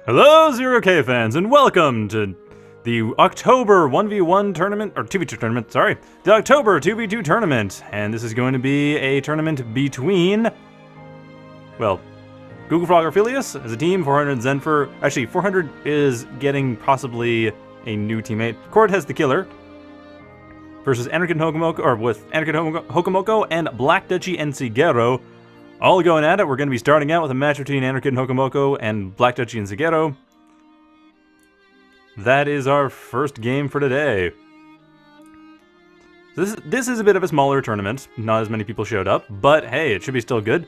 Hello, Zero K fans, and welcome to the October 1v1 tournament, or 2v2 tournament, sorry. The October 2v2 tournament, and this is going to be a tournament between, well, Google Frog Orphelius as a team, 400 Zenfur, actually 400 is getting possibly a new teammate. Cord has the killer, versus Anarchid hokomoko, or with Anarchid hokomoko and Blackdutchie and Sigero. All going at it. We're going to be starting out with a match between Anarchid hokomoko and Blackdutchie and Sigero. That is our first game for today. So this is a bit of a smaller tournament. Not as many people showed up, but hey, it should be still good.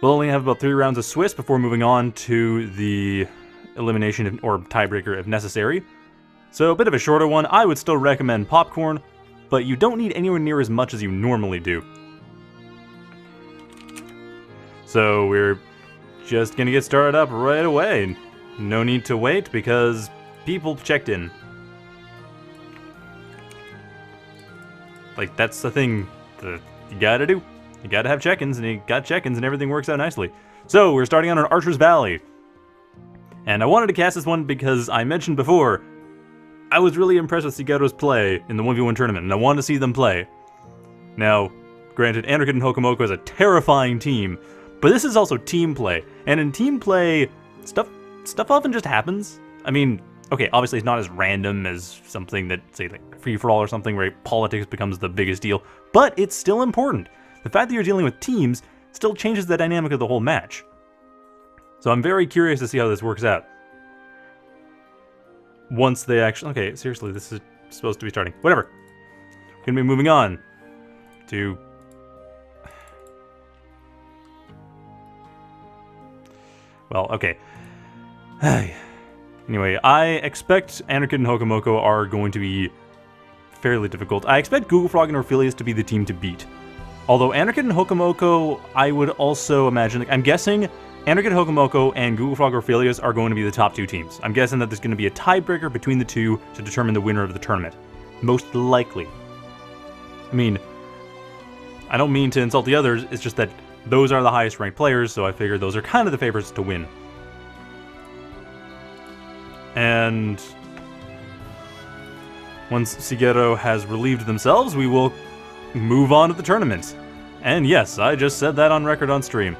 We'll only have about 3 rounds of Swiss before moving on to the elimination or tiebreaker if necessary. So a bit of a shorter one. I would still recommend popcorn, but you don't need anywhere near as much as you normally do. So we're just gonna get started up right away. No need to wait because people checked in. Like, that's the thing that you gotta do. You gotta have check-ins, and you got check-ins and everything works out nicely. So we're starting out on Archer's Valley. And I wanted to cast this one because I mentioned before, I was really impressed with Sigero's play in the 1v1 tournament, and I wanted to see them play. Now, granted, Anarchid and hokomoko is a terrifying team, but this is also team play, and in team play, stuff often just happens. I mean, okay, obviously it's not as random as something that, say, like free-for-all or something where politics becomes the biggest deal, but it's still important. The fact that you're dealing with teams still changes the dynamic of the whole match. So I'm very curious to see how this works out. Once they actually... Okay, seriously, this is supposed to be starting. Whatever. We're gonna be moving on to... Well, okay. Anyway, I expect Anarchid and hokomoko are going to be fairly difficult. I expect Google Frog and Orphelius to be the team to beat. Although Anarchid and hokomoko, I would also imagine... Like, I'm guessing Anarchid hokomoko and Google Frog Orphelius are going to be the top 2 teams. I'm guessing that there's going to be a tiebreaker between the two to determine the winner of the tournament. Most likely. I mean, I don't mean to insult the others, it's just that those are the highest ranked players, so I figured those are kind of the favorites to win. And once Sigero has relieved themselves, we will move on to the tournament. And yes, I just said that on record on stream.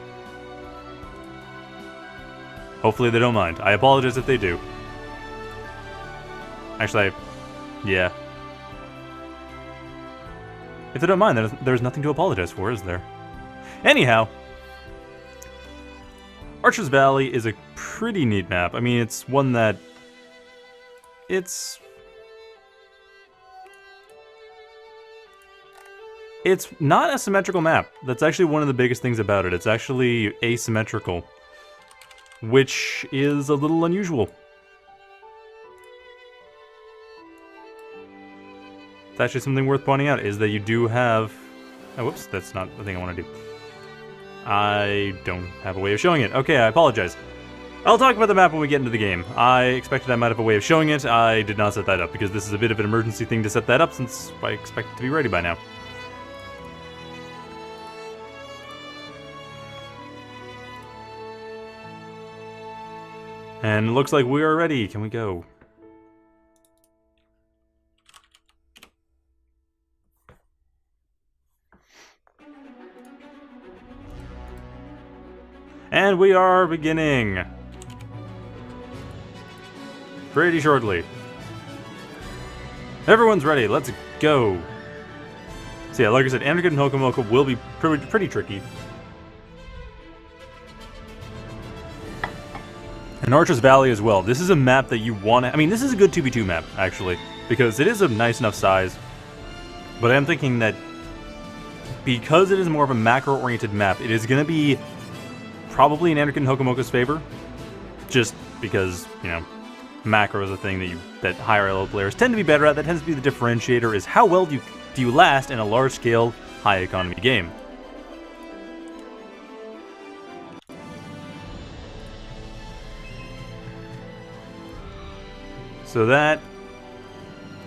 Hopefully they don't mind. I apologize if they do. Actually, yeah. If they don't mind, there's nothing to apologize for, is there? Anyhow, Archer's Valley is a pretty neat map. I mean, it's one that... It's not a symmetrical map. That's actually one of the biggest things about it. It's actually asymmetrical, which is a little unusual. It's actually something worth pointing out, is that you do have... Oh, whoops, that's not the thing I want to do. I don't have a way of showing it. Okay, I apologize. I'll talk about the map when we get into the game. I expected I might have a way of showing it. I did not set that up, because this is a bit of an emergency thing to set that up, since I expect it to be ready by now. And it looks like we are ready. Can we go? And we are beginning. Pretty shortly. Everyone's ready. Let's go. So yeah, like I said, Anarchid and hokomoko will be pretty tricky. And Archer's Valley as well. This is a map that you want to... I mean, this is a good 2v2 map, actually, because it is a nice enough size. But I am thinking that because it is more of a macro-oriented map, it is going to be probably in Anarchid and hokomoko's favor. Just because, you know, macro is a thing that higher level players tend to be better at. That tends to be the differentiator, is how well do you last in a large-scale, high-economy game. So that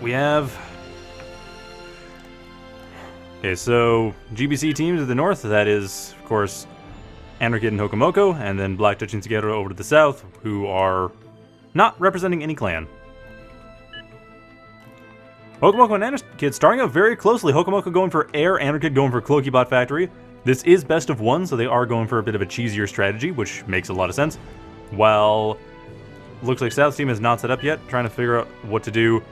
we have... Okay, so GBC teams to the north, that is, of course, Anarchid and Hokomoko, and then Blackdutchie and Sigero over to the south, who are not representing any clan. Hokomoko and Anarchid starting out very closely. Hokomoko going for air, Anarchid going for Cloaky bot factory. This is best of one, so they are going for a bit of a cheesier strategy, which makes a lot of sense. While looks like South team is not set up yet, trying to figure out what to do.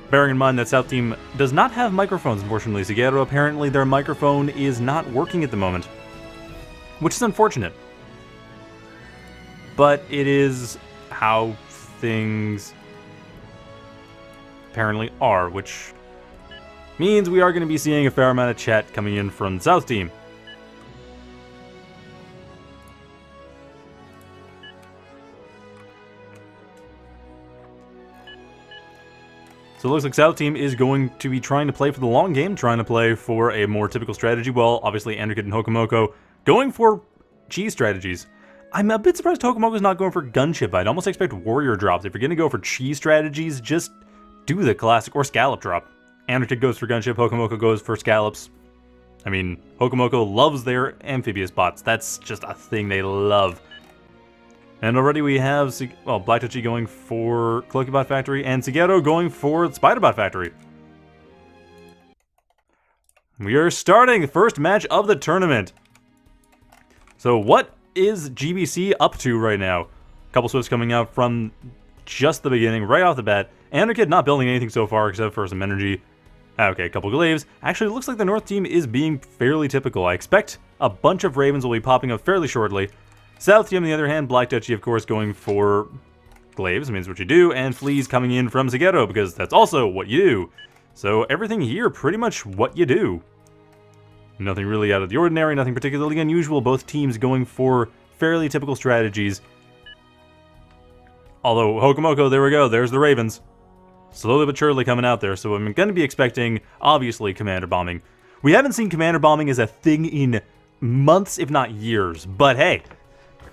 Bearing in mind that South team does not have microphones, unfortunately. Sigero, apparently their microphone is not working at the moment, which is unfortunate. But it is how things apparently are, which means we are going to be seeing a fair amount of chat coming in from the South team. So it looks like South team is going to be trying to play for the long game, trying to play for a more typical strategy, while obviously Anarchid and Hokomoko going for cheese strategies. I'm a bit surprised Hokomoko's not going for gunship. I'd almost expect warrior drops. If you're going to go for cheese strategies, just do the classic, or scallop drop. Anarchid goes for gunship, Hokomoko goes for scallops. I mean, Hokomoko loves their amphibious bots. That's just a thing they love. And already we have, Blackdutchie going for Cloaky bot factory, and Sigero going for Spider bot factory. We are starting the first match of the tournament. So what is GBC up to right now? A couple swifts coming out from just the beginning, right off the bat. Anarchid not building anything so far except for some energy. Okay, a couple glaives. Actually, it looks like the North team is being fairly typical. I expect a bunch of Ravens will be popping up fairly shortly. South team, on the other hand, Blackdutchie, of course, going for glaives, means what you do, and fleas coming in from Sigero, because that's also what you do. So everything here, pretty much what you do. Nothing really out of the ordinary, nothing particularly unusual, both teams going for fairly typical strategies. Although, Hokomoko, there we go, there's the Ravens. Slowly but surely coming out there, so I'm going to be expecting, obviously, commander bombing. We haven't seen commander bombing as a thing in months, if not years, but hey,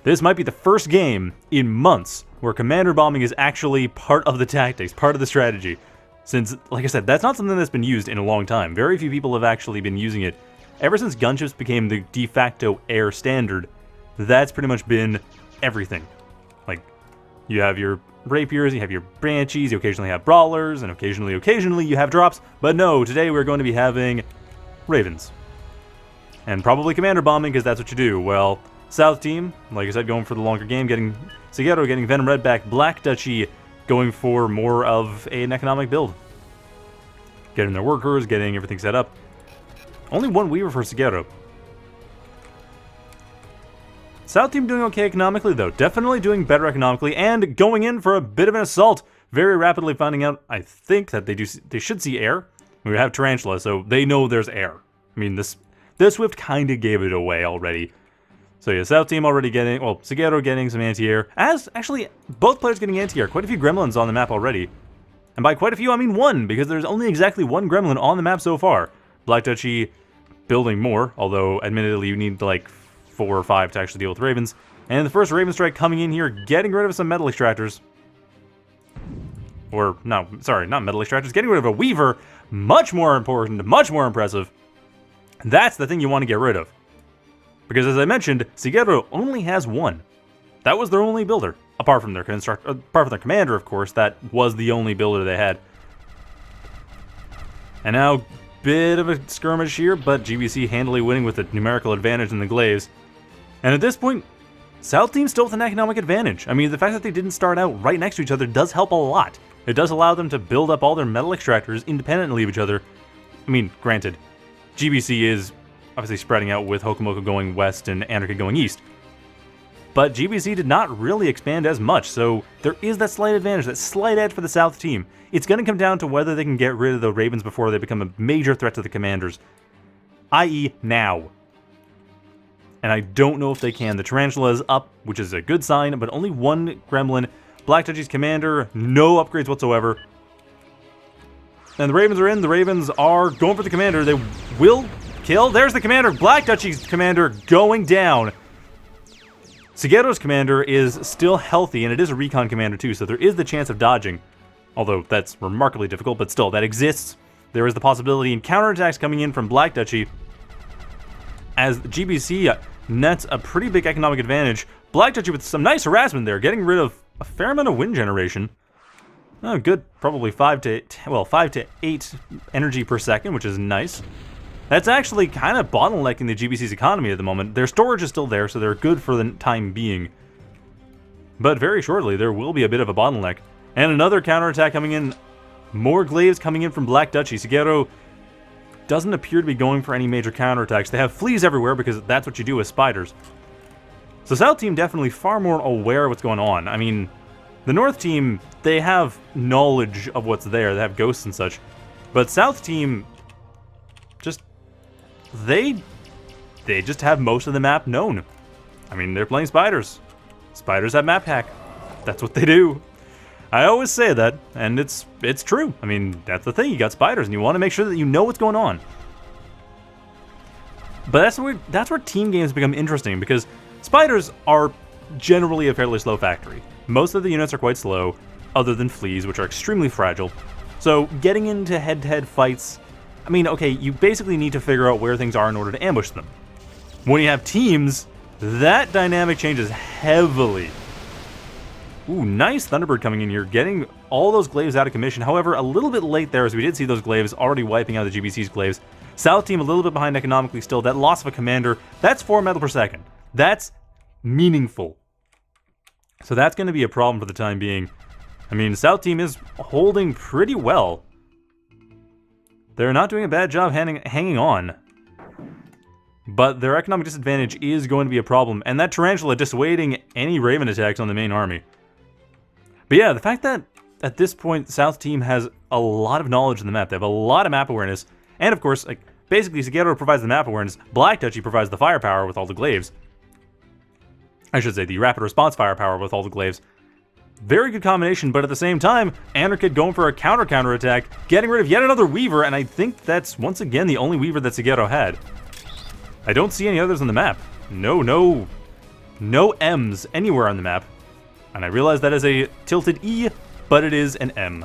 this might be the first game in months where commander bombing is actually part of the tactics, part of the strategy. Since, like I said, that's not something that's been used in a long time. Very few people have actually been using it. Ever since gunships became the de facto air standard, that's pretty much been everything. Like, you have your rapiers, you have your banshees, you occasionally have brawlers, and occasionally you have drops. But no, today we're going to be having ravens. And probably commander bombing, because that's what you do. Well, South team, like I said, going for the longer game, getting Sigero, getting Venom Red back, Blackdutchie going for more of an economic build. Getting their workers, getting everything set up. Only one Weaver for Sigero. South team doing okay economically, though. Definitely doing better economically, and going in for a bit of an assault. Very rapidly finding out, I think, that they should see air. We have Tarantula, so they know there's air. I mean, this Swift kind of gave it away already. So yeah, South team already getting, well, Sigero getting some anti-air. As, actually, both players getting anti-air. Quite a few gremlins on the map already. And by quite a few, I mean one, because there's only exactly one gremlin on the map so far. Blackdutchie building more, although admittedly you need like 4 or 5 to actually deal with ravens. And the first Raven Strike coming in here, getting rid of some metal extractors. Or, no, sorry, not metal extractors, getting rid of a Weaver. Much more important, much more impressive. That's the thing you want to get rid of. Because as I mentioned, Sigero only has one. That was their only builder. Apart from their commander, of course, that was the only builder they had. And now, bit of a skirmish here, but GBC handily winning with a numerical advantage in the glaives. And at this point, South team still with an economic advantage. I mean, the fact that they didn't start out right next to each other does help a lot. It does allow them to build up all their metal extractors independently of each other. I mean, granted, GBC is obviously spreading out with Hokomoko going west and Anarchid going east. But GBC did not really expand as much, so there is that slight advantage, that slight edge for the South team. It's going to come down to whether they can get rid of the Ravens before they become a major threat to the Commanders. I.e. now. And I don't know if they can. The Tarantula is up, which is a good sign, but only one Gremlin. Blackdutchie's commander, no upgrades whatsoever. And the Ravens are in. The Ravens are going for the commander. They will kill. There's the commander. Blackdutchie's commander going down. Sigero's commander is still healthy, and it is a recon commander too, so there is the chance of dodging. Although that's remarkably difficult, but still, that exists. There is the possibility in counterattacks coming in from Blackdutchie. As GBC, nets a pretty big economic advantage. Blackdutchie with some nice harassment there, getting rid of a fair amount of wind generation. Oh, good. Probably 5 to 8 energy per second, which is nice. That's actually kind of bottlenecking the GBC's economy at the moment. Their storage is still there, so they're good for the time being. But very shortly, there will be a bit of a bottleneck. And another counterattack coming in. More glaives coming in from Blackdutchie. Sigero doesn't appear to be going for any major counterattacks. They have fleas everywhere because that's what you do with spiders. So South Team definitely far more aware of what's going on. I mean, the North Team, they have knowledge of what's there. They have ghosts and such. But South Team, they just have most of the map known. I mean, they're playing spiders. Spiders have map hack. That's what they do. I always say that, and it's true. I mean, that's the thing. You got spiders, and you want to make sure that you know what's going on. But that's where team games become interesting, because spiders are generally a fairly slow factory. Most of the units are quite slow, other than fleas, which are extremely fragile. So getting into head-to-head fights, I mean, okay, you basically need to figure out where things are in order to ambush them. When you have teams, that dynamic changes heavily. Ooh, nice Thunderbird coming in here, getting all those glaives out of commission. However, a little bit late there, as we did see those glaives already wiping out the GBC's glaives. South Team a little bit behind economically still. That loss of a commander, that's 4 metal per second. That's meaningful. So that's going to be a problem for the time being. I mean, South Team is holding pretty well. They're not doing a bad job hanging on. But their economic disadvantage is going to be a problem. And that Tarantula dissuading any Raven attacks on the main army. But yeah, the fact that at this point, South Team has a lot of knowledge in the map. They have a lot of map awareness. And of course, like, basically, Sigero provides the map awareness. Blackdutchie provides the firepower with all the glaives. I should say the rapid response firepower with all the glaives. Very good combination, but at the same time, Anarchid going for a counter attack, getting rid of yet another Weaver, and I think that's, once again, the only Weaver that Sigero had. I don't see any others on the map. No M's anywhere on the map. And I realize that is a tilted E, but it is an M.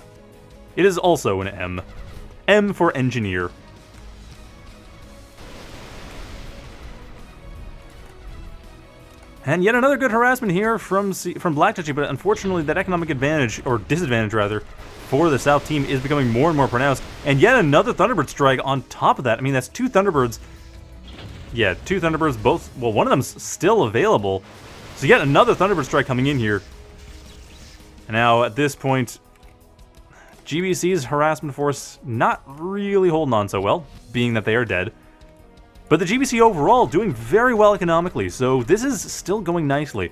It is also an M. M for engineer. And yet another good harassment here from Blackdutchie, but unfortunately that economic advantage, or disadvantage rather, for the South Team is becoming more and more pronounced. And yet another Thunderbird strike on top of that. I mean, that's 2 Thunderbirds. Yeah, 2 Thunderbirds, both, well, one of them's still available. So yet another Thunderbird strike coming in here. And now, at this point, GBC's harassment force not really holding on so well, being that they are dead. But the GBC overall doing very well economically, so this is still going nicely.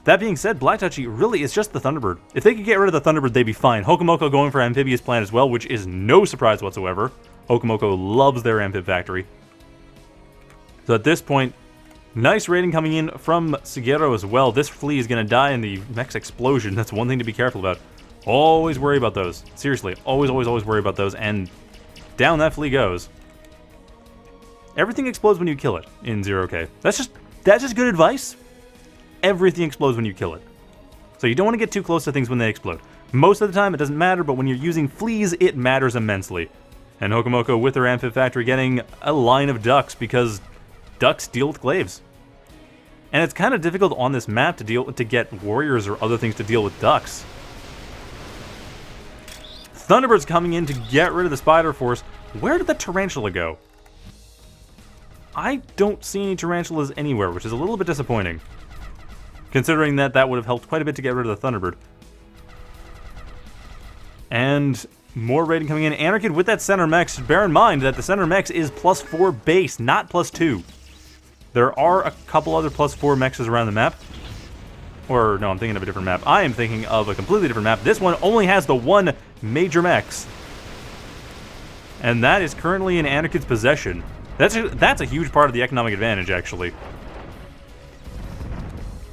That being said, Blackdutchie really is just the Thunderbird. If they could get rid of the Thunderbird, they'd be fine. Hokomoko going for Amphibious Plant as well, which is no surprise whatsoever. Hokomoko loves their Amphib factory. So at this point, nice rating coming in from Sigero as well. This flea is going to die in the next explosion. That's one thing to be careful about. Always worry about those. Seriously, always worry about those. And down that flea goes. Everything explodes when you kill it in 0K. That's just good advice. Everything explodes when you kill it. So you don't want to get too close to things when they explode. Most of the time it doesn't matter, but when you're using fleas, it matters immensely. And Hokomoko with their Amphib factory getting a line of ducks because ducks deal with glaives. And it's kind of difficult on this map to get warriors or other things to deal with ducks. Thunderbird's coming in to get rid of the spider force. Where did the tarantula go? I don't see any tarantulas anywhere, which is a little bit disappointing. Considering that would have helped quite a bit to get rid of the Thunderbird. And more rating coming in. Anarchid with that center mech. Bear in mind that the center mech is +4 base, not +2. There are a couple other +4 mechs around the map. Or, no, I'm thinking of a different map. I am thinking of a completely different map. This one only has the 1 major mechs. And that is currently in Anarchid's possession. That's a huge part of the economic advantage, actually.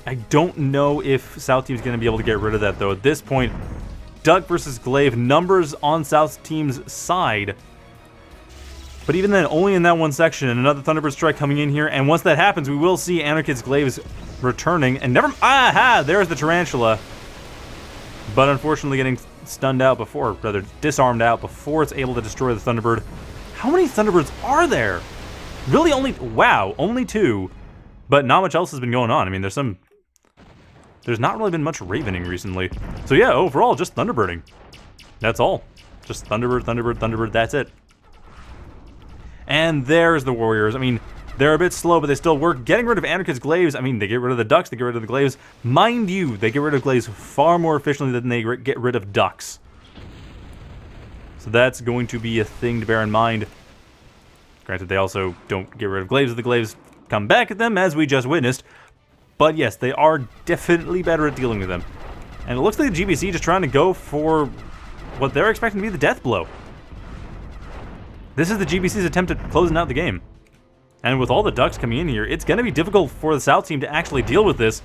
I don't know if South Team's going to be able to get rid of that, though. At this point, Duck versus Glaive, numbers on South Team's side. But even then, only in that one section, and another Thunderbird strike coming in here. And once that happens, we will see Anarchid's Glaives returning. And never... Aha! There's the Tarantula. But unfortunately getting stunned out before, rather disarmed out before it's able to destroy the Thunderbird. How many Thunderbirds are there? Really only... Wow, only 2. But not much else has been going on. I mean, there's not really been much Ravening recently. So yeah, overall, just Thunderbirding. That's all. Just Thunderbird, Thunderbird, Thunderbird, that's it. And there's the Warriors. I mean, they're a bit slow, but they still work. Getting rid of Anarchid's glaives, I mean, they get rid of the ducks, they get rid of the glaives. Mind you, they get rid of glaives far more efficiently than they get rid of ducks. So that's going to be a thing to bear in mind. Granted, they also don't get rid of glaives if the glaives come back at them, as we just witnessed. But yes, they are definitely better at dealing with them. And it looks like the GBC just trying to go for what they're expecting to be the death blow. This is the GBC's attempt at closing out the game. And with all the ducks coming in here, it's going to be difficult for the South team to actually deal with this.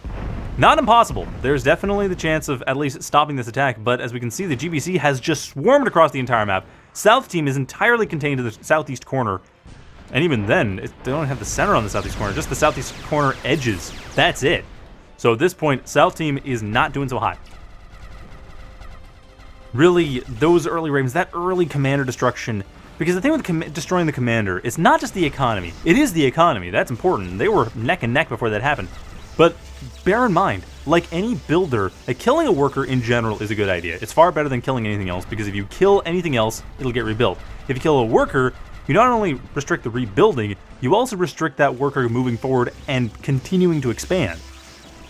Not impossible. There's definitely the chance of at least stopping this attack, but as we can see, the GBC has just swarmed across the entire map. South team is entirely contained to the southeast corner. And even then, they don't have the center on the southeast corner, just the southeast corner edges. That's it. So at this point, South team is not doing so hot. Really, those early Ravens, that early commander destruction, because the thing with destroying the commander, it's not just the economy. It is the economy. That's important. They were neck and neck before that happened. But bear in mind, like any builder, killing a worker in general is a good idea. It's far better than killing anything else, because if you kill anything else, it'll get rebuilt. If you kill a worker, you not only restrict the rebuilding, you also restrict that worker moving forward and continuing to expand.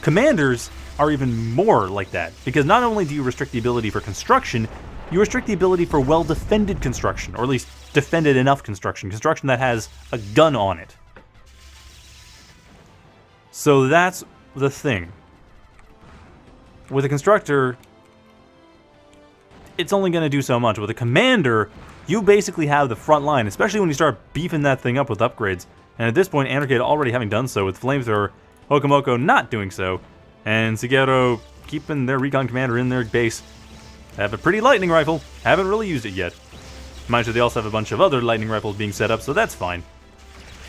Commanders are even more like that, because not only do you restrict the ability for construction, you restrict the ability for well-defended construction, or at least defended enough construction that has a gun on it. So that's the thing. With a constructor, it's only going to do so much. With a commander, you basically have the front line, especially when you start beefing that thing up with upgrades. And at this point, Anarchid already having done so with Flamethrower, Hokomoko not doing so, and Sigero keeping their recon commander in their base. Have a pretty lightning rifle. Haven't really used it yet. Mind you, they also have a bunch of other lightning rifles being set up, so that's fine.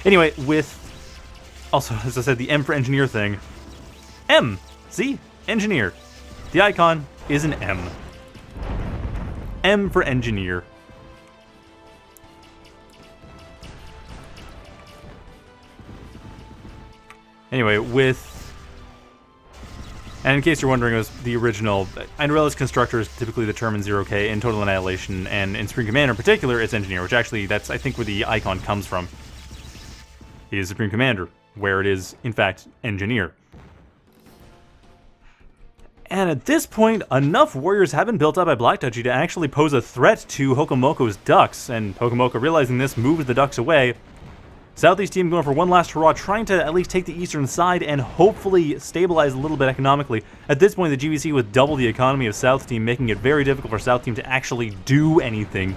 Anyway, with... Also, as I said, the M for engineer thing. M! See? Engineer. The icon is an M. M for engineer. Anyway, with... And in case you're wondering, it was the original... I realize constructors typically determine 0k in Total Annihilation, and in Supreme Commander in particular, it's Engineer, which actually, that's, I think, where the icon comes from. It is Supreme Commander, where it is, in fact, Engineer. And at this point, enough warriors have been built up by Blackdutchie to actually pose a threat to Hokomoko's ducks, and Hokomoko, realizing this, moves the ducks away. Southeast team going for one last hurrah, trying to at least take the eastern side and hopefully stabilize a little bit economically. At this point, the GBC with double the economy of South team, making it very difficult for South team to actually do anything.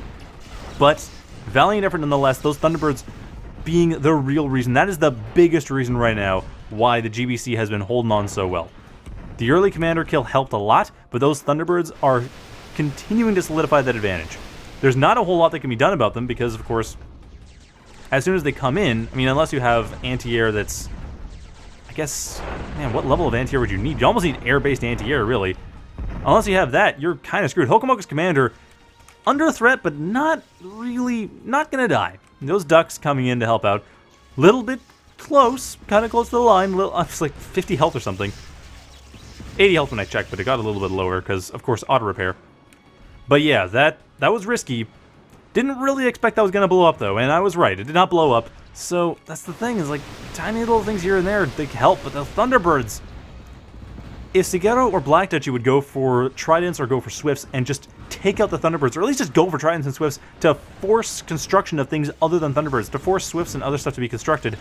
But valiant effort nonetheless, those Thunderbirds being the real reason. That is the biggest reason right now why the GBC has been holding on so well. The early commander kill helped a lot, but those Thunderbirds are continuing to solidify that advantage. There's not a whole lot that can be done about them because, of course, as soon as they come in, I mean, unless you have anti-air that's... I guess... Man, what level of anti-air would you need? You almost need air-based anti-air, really. Unless you have that, you're kind of screwed. Hokomoko's commander, under threat, but not really... Not gonna die. Those ducks coming in to help out. Little bit close. Kind of close to the line. It's like 50 health or something. 80 health when I checked, but it got a little bit lower, because, of course, auto-repair. But yeah, that was risky. Didn't really expect that was going to blow up, though, and I was right. It did not blow up. So, that's the thing, is like, tiny little things here and there, they help, but the Thunderbirds... If Sigero or Blackdutchie would go for Tridents or go for Swifts and just take out the Thunderbirds, or at least just go for Tridents and Swifts to force construction of things other than Thunderbirds, to force Swifts and other stuff to be constructed,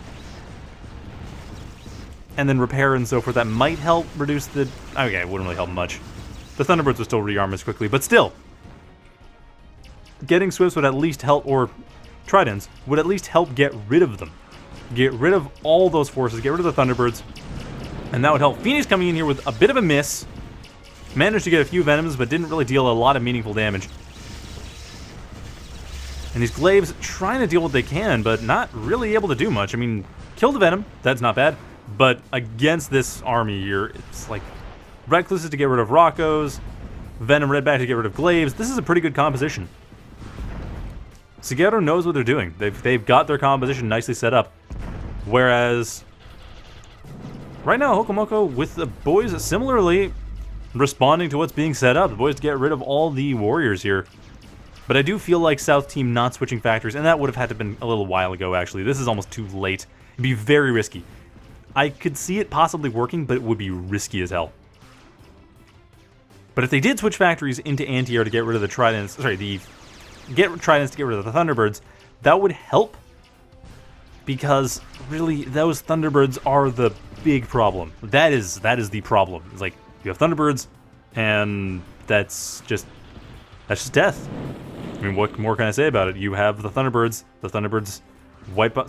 and then repair and so forth, that might help reduce the... Okay, it wouldn't really help much. The Thunderbirds would still rearm as quickly, but still... Getting Swifts would at least help, or Tridents, would at least help get rid of them. Get rid of all those forces, get rid of the Thunderbirds, and that would help. Phoenix coming in here with a bit of a miss. Managed to get a few Venoms, but didn't really deal a lot of meaningful damage. And these Glaives trying to deal what they can, but not really able to do much. I mean, kill the Venom, that's not bad. But against this army here, it's like Recluses to get rid of Rockos, Venom Redback to get rid of Glaives. This is a pretty good composition. Sigero knows what they're doing. They've got their composition nicely set up. Whereas right now, Hokomoko with the boys similarly responding to what's being set up. The boys to get rid of all the warriors here. But I do feel like South Team not switching factories, and that would have had to have been a little while ago, actually. This is almost too late. It'd be very risky. I could see it possibly working, but it would be risky as hell. But if they did switch factories into anti-air to get rid of the Tridents, get Tridents to get rid of the Thunderbirds, that would help. Because, really, those Thunderbirds are the big problem. That is the problem. It's like, you have Thunderbirds, and that's just death. I mean, what more can I say about it? You have the Thunderbirds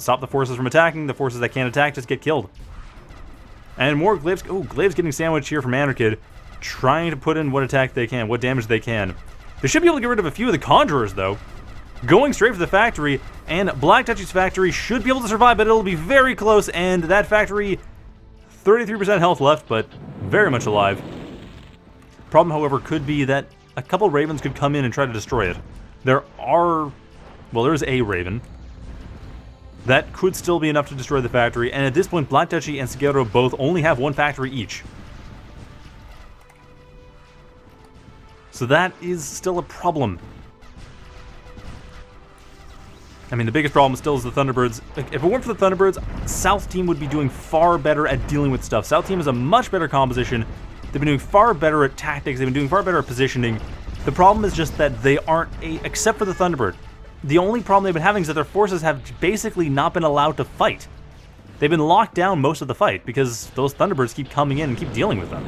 stop the forces from attacking, the forces that can't attack just get killed. And more Glaives. Oh, Glaives getting sandwiched here from Anarchid, trying to put in what attack they can, what damage they can. They should be able to get rid of a few of the Conjurers, though. Going straight for the factory, and Blackdutchie's factory should be able to survive, but it'll be very close, and that factory, 33% health left, but very much alive. Problem, however, could be that a couple Ravens could come in and try to destroy it. There's a Raven. That could still be enough to destroy the factory, and at this point, Blackdutchie and Sigero both only have one factory each. So that is still a problem. I mean, the biggest problem still is the Thunderbirds. If it weren't for the Thunderbirds, South Team would be doing far better at dealing with stuff. South Team is a much better composition. They've been doing far better at tactics. They've been doing far better at positioning. The problem is just that they aren't, except for the Thunderbird. The only problem they've been having is that their forces have basically not been allowed to fight. They've been locked down most of the fight because those Thunderbirds keep coming in and keep dealing with them.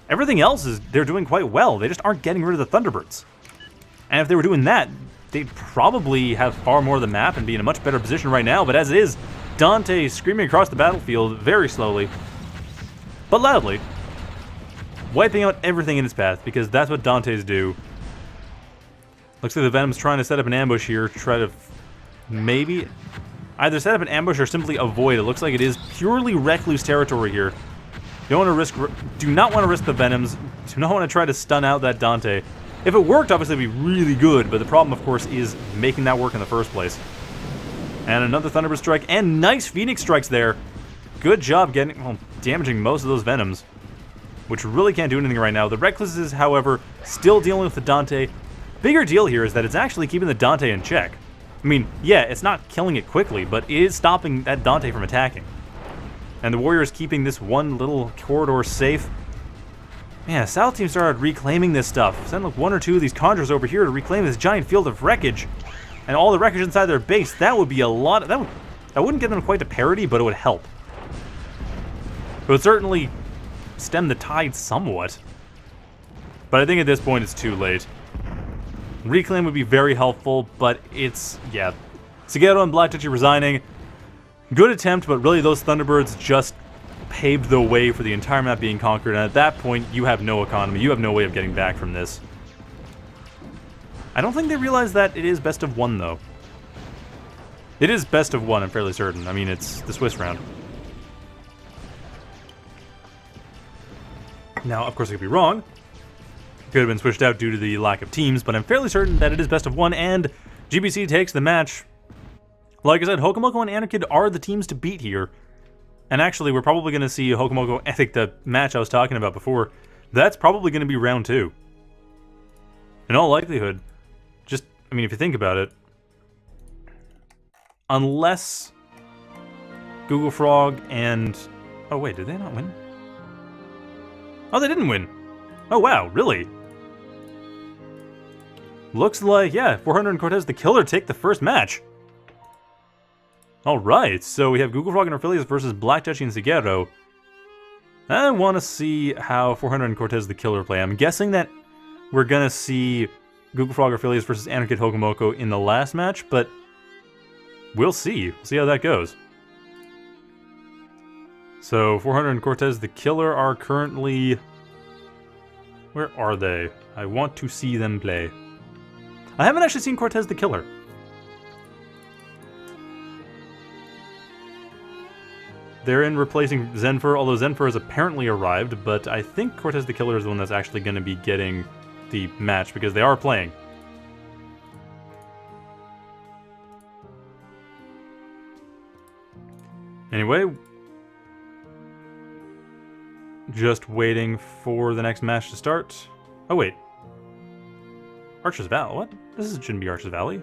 Everything else they're doing quite well. They just aren't getting rid of the Thunderbirds. And if they were doing that, they'd probably have far more of the map and be in a much better position right now. But as it is, Dante screaming across the battlefield very slowly, but loudly, wiping out everything in its path, because that's what Dantes do. Looks like the Venom's trying to set up an ambush here, try to maybe either set up an ambush or simply avoid. It looks like it is purely Recluse territory here. Do not want to risk the Venoms. Do not want to try to stun out that Dante. If it worked, obviously it'd be really good, but the problem, of course, is making that work in the first place. And another Thunderbird strike, and nice Phoenix strikes there. Good job damaging most of those Venoms, which really can't do anything right now. The Recluses, however, still dealing with the Dante. Bigger deal here is that it's actually keeping the Dante in check. I mean, yeah, it's not killing it quickly, but it is stopping that Dante from attacking. And the Warrior is keeping this one little corridor safe. Man, South Team started reclaiming this stuff. Send like one or two of these Conjurers over here to reclaim this giant field of wreckage. And all the wreckage inside their base. That would be a lot. That wouldn't get them quite to parity, but it would help. It would certainly stem the tide somewhat. But I think at this point it's too late. Reclaim would be very helpful, but it's, yeah. Sigero and Blackdutchie resigning. Good attempt, but really those Thunderbirds just paved the way for the entire map being conquered, and at that point, you have no economy. You have no way of getting back from this. I don't think they realize that it is best of one, though. It is best of one, I'm fairly certain. I mean, it's the Swiss round. Now, of course, I could be wrong. Could have been switched out due to the lack of teams, but I'm fairly certain that it is best of one, and GBC takes the match. Like I said, Hokomoko and Anarchid are the teams to beat here. And actually, we're probably going to see Hokomoko, I think the match I was talking about before, that's probably going to be round 2. In all likelihood. Just, I mean, if you think about it, unless Google Frog and... Oh, wait, did they not win? Oh, they didn't win. Oh, wow, really? Looks like, yeah, 400 and Cortez the Killer take the first match. Alright, so we have Google Frog and Orphelius versus Blackdutchie and Sigero. I want to see how 400 and Cortez the Killer play. I'm guessing that we're going to see Google Frog Orphelius versus Anarchid hokomoko in the last match, but we'll see. We'll see how that goes. So 400 and Cortez the Killer are currently... Where are they? I want to see them play. I haven't actually seen Cortez the Killer. They're in replacing Zenfur, although Zenfur has apparently arrived, but I think Cortez the Killer is the one that's actually going to be getting the match, because they are playing. Anyway, Just waiting for the next match to start. Oh, wait. Archer's Valley? What? This shouldn't be Archer's Valley.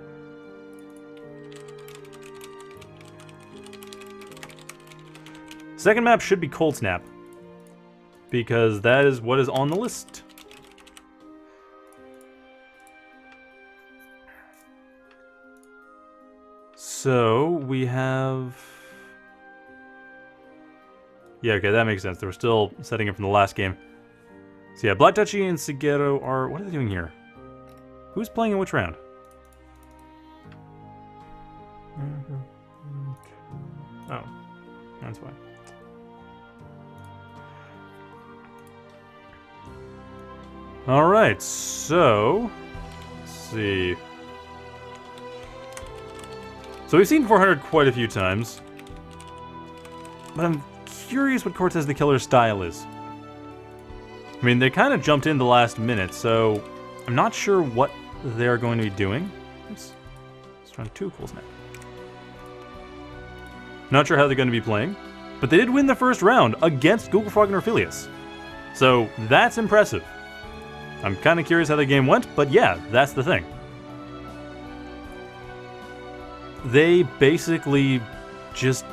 Second map should be Cold Snap, because that is what is on the list. So, we have... Yeah, okay, that makes sense. They were still setting it from the last game. So yeah, Blackdutchie and Sigero are... What are they doing here? Who's playing in which round? Oh, that's why. Alright, so... Let's see... So we've seen 400 quite a few times. But I'm curious what Cortez the Killer's style is. I mean, they kind of jumped in the last minute, so I'm not sure what they're going to be doing. Let's try two cool snap. Not sure how they're going to be playing, but they did win the first round against Google Frog and Orphelius. So that's impressive. I'm kind of curious how the game went, but yeah, that's the thing. They basically just...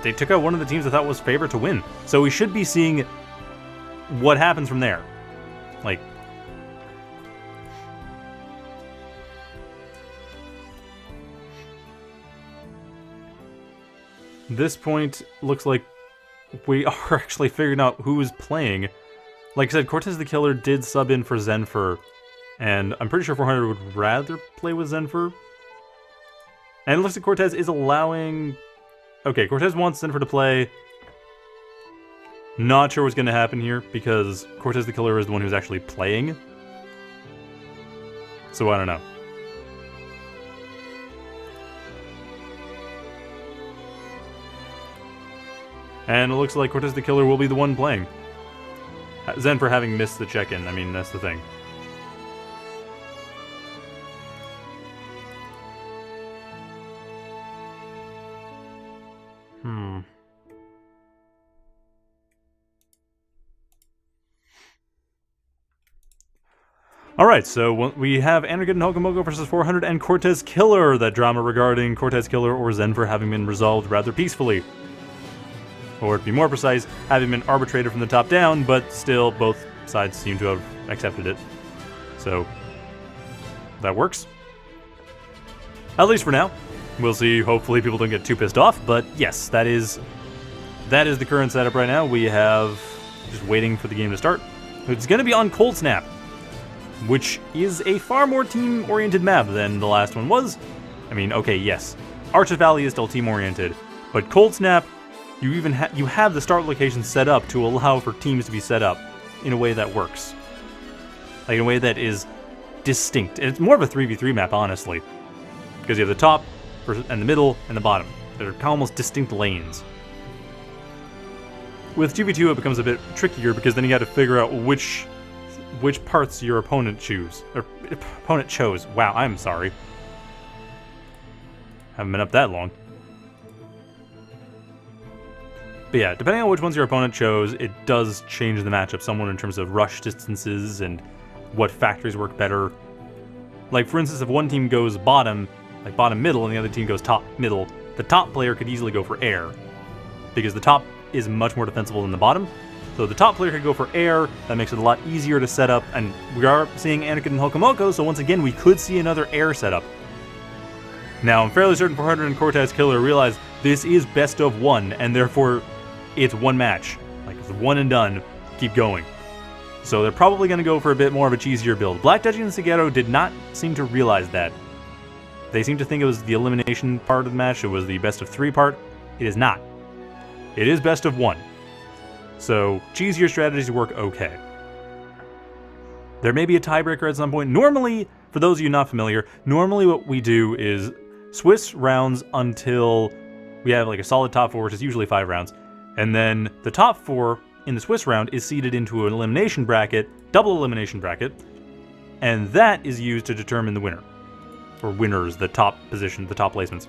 They took out one of the teams I thought was favored to win. So we should be seeing what happens from there. Like... This point looks like we are actually figuring out who is playing. Like I said, Cortez the Killer did sub in for Zenfur, and I'm pretty sure 400 would rather play with Zenfur. And it looks like Cortez is allowing... Okay, Cortez wants Zenfur to play. Not sure what's going to happen here, because Cortez the Killer is the one who's actually playing. So I don't know. And it looks like Cortez the Killer will be the one playing. Zenfur having missed the check-in, I mean, that's the thing. Alright, so we have Anarchid hokomoko versus 400 and Cortez Killer. That drama regarding Cortez Killer or Zenfur having been resolved rather peacefully. Or to be more precise, having been arbitrated from the top down, but still both sides seem to have accepted it. So, that works. At least for now. We'll see, hopefully people don't get too pissed off, but yes, that is the current setup right now. We have just waiting for the game to start. It's going to be on Cold Snap, which is a far more team-oriented map than the last one was. I mean, okay, yes, Arches Valley is still team-oriented, but Cold Snap, you have the start location set up to allow for teams to be set up in a way that works. Like, in a way that is distinct. And it's more of a 3v3 map, honestly. Because you have the top, and the middle, and the bottom. They're almost distinct lanes. With 2v2, it becomes a bit trickier, because then you got to figure out which parts your opponent chose. Wow, I'm sorry. Haven't been up that long. But yeah, depending on which ones your opponent chose, it does change the matchup somewhat in terms of rush distances and what factories work better. Like, for instance, if one team goes bottom, like bottom middle, and the other team goes top middle, the top player could easily go for air. Because the top is much more defensible than the bottom. So the top player could go for air, that makes it a lot easier to set up, and we are seeing Anarchid hokomoko, so once again we could see another air setup. Now, I'm fairly certain 400 and Cortez Killer realize this is best of one, and therefore it's one match. Like, it's one and done, keep going. So they're probably going to go for a bit more of a cheesier build. Blackdutchie and Sigero did not seem to realize that. They seemed to think it was the elimination part of the match, it was the best of three part. It is not. It is best of one. So, cheesier strategies work okay. There may be a tiebreaker at some point. Normally, for those of you not familiar, normally what we do is Swiss rounds until we have like a solid top four, which is usually 5 rounds. And then the top 4 in the Swiss round is seeded into an elimination bracket, double elimination bracket, and that is used to determine the winner. Or winners, the top position, the top placements.